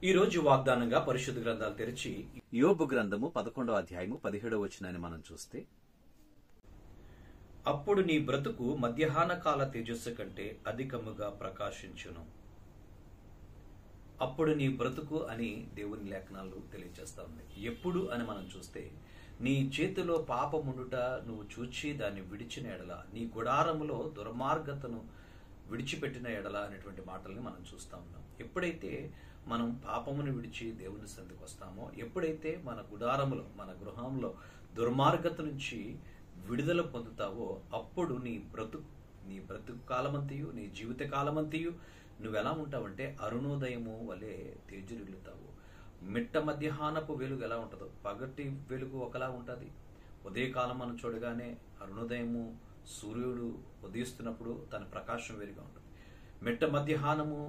ఈ రోజు వాగ్దానంగా పరిశుద్ధ గ్రంథాలు తెరిచి యోబు గ్రంథము 11వ అధ్యాయము 17వ వచనాన్ని మనం చూస్తే, అప్పుడు నీ బ్రతుకు మధ్యాహ్న కాల తేజస్సు కంటే అధికముగా ప్రకాశించును. అప్పుడు నీ బ్రతుకు అని దేవుని లేఖనాలు తెలియజేస్తా ఉన్నాయి. ఎప్పుడు అని మనం చూస్తే, నీ చేతిలో పాపముండుట నువ్వు చూచి దాన్ని విడిచిన ఎడల, నీ గుడారములో దుర్మార్గతను విడిచిపెట్టిన ఎడల అనేటువంటి మాటల్ని మనం చూస్తా ఉన్నాం. ఎప్పుడైతే మనం పాపమును విడిచి దేవుని సన్నిధికి వస్తామో, ఎప్పుడైతే మన గుడారములో మన గృహంలో దుర్మార్గత నుంచి విడుదల పొందుతావో, అప్పుడు నీ బ్రతుకు కాలమంతయు, నీ జీవిత కాలమంతయు నువ్వెలా ఉంటావంటే అరుణోదయము వలె తేజరిల్లుతావు. మిట్ట మధ్యాహ్నపు వెలుగు ఎలా ఉంటుందో, పగటి వెలుగు ఒకలా ఉంటుంది. ఉదయకాలం మనం చూడగానే అరుణోదయము, సూర్యుడు ఉదయిస్తున్నప్పుడు తన ప్రకాశం వేరుగా ఉంటుంది. మిట్ట మధ్యాహ్నము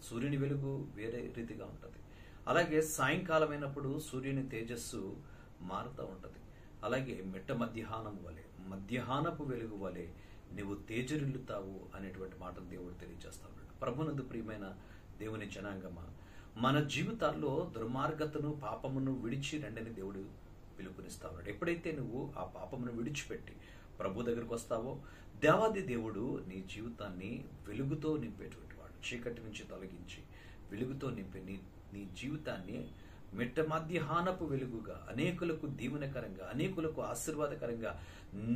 సూర్యుని వెలుగు వేరే రీతిగా ఉంటుంది. అలాగే సాయంకాలం అయినప్పుడు సూర్యుని తేజస్సు మారుతూ ఉంటుంది. అలాగే మిట్ట మధ్యాహ్నం వలె, మధ్యాహ్నపు వెలుగు వలె నువ్వు తేజరిల్లుతావు అనేటువంటి మాటను దేవుడు తెలియజేస్తా ఉన్నాడు. ప్రభునందు ప్రియమైన దేవుని జనాంగమా, మన జీవితాల్లో దుర్మార్గతను, పాపమును విడిచి రండని దేవుడు పిలుపునిస్తా ఉన్నాడు. ఎప్పుడైతే నువ్వు ఆ పాపమును విడిచిపెట్టి ప్రభు దగ్గరకు వస్తావో, దేవాది దేవుడు నీ జీవితాన్ని వెలుగుతో నింపేటువంటి వాడు. చీకటి నుంచి తొలగించి వెలుగుతో నింపే నీ జీవితాన్ని మిట్ట మధ్యాహ్నపు వెలుగుగా, అనేకులకు దీవెనకరంగా, అనేకులకు ఆశీర్వాదకరంగా,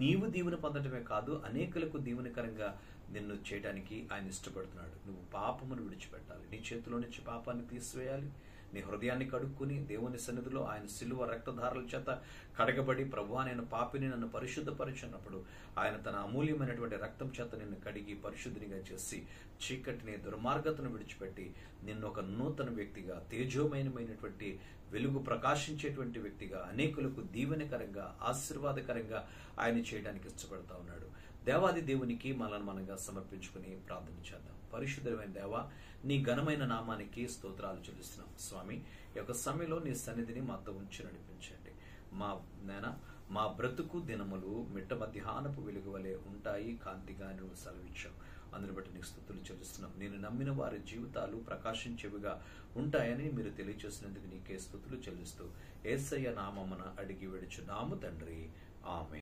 నీవు దీవెన పొందడమే కాదు, అనేకులకు దీవెనకరంగా నిన్ను చేయడానికి ఆయన ఇష్టపడుతున్నాడు. నువ్వు పాపమును విడిచిపెట్టాలి. నీ చేతిలో నుంచి పాపాన్ని తీసివేయాలి. నీ హృదయాన్ని కడుక్కుని దేవుని సన్నిధిలో ఆయన శిలువ రక్తధారల చేత కడగబడి, ప్రభువా నేను పాపిని, నన్ను పరిశుద్ధపరిచినప్పుడు ఆయన తన అమూల్యమైనటువంటి రక్తం చేత నిన్ను కడిగి పరిశుద్ధినిగా చేసి, చీకటిని, దుర్మార్గతను విడిచిపెట్టి నిన్ను ఒక నూతన వ్యక్తిగా, తేజోమయమైనటువంటి వెలుగు ప్రకాశించేటువంటి వ్యక్తిగా, అనేకులకు దీవెనకరంగా, ఆశీర్వాదకరంగా ఆయన చేయడానికి ఇష్టపడతా ఉన్నాడు. దేవాది దేవునికి మనల్ని మనంగా సమర్పించుకుని ప్రార్థన చేద్దాం. పరిశుద్ధమైన దేవా, నీ ఘనమైన నామానికి స్తోత్రాలు చెల్లిస్తున్నాం. స్వామి, ఈ యొక్క సమయంలో నీ సన్నిధిని మాతో ఉంచి నడిపించండి. మా బ్రతుకు దినములు మిట్ట మధ్యాహ్నపు వెలుగు వలె ఉంటాయి, కాంతిగా నువ్వు సెలవిచ్చావు. అందుని బట్టి నీకు స్తుతులు చెల్లిస్తున్నాం. నేను నమ్మిన వారి జీవితాలు ప్రకాశించేవిగా ఉంటాయని మీరు తెలియజేసినందుకు నీకే స్తుతులు చెల్లిస్తూ యేసయ్య నామమున అడిగి వేడుచున్నాము తండ్రి. ఆమేన్.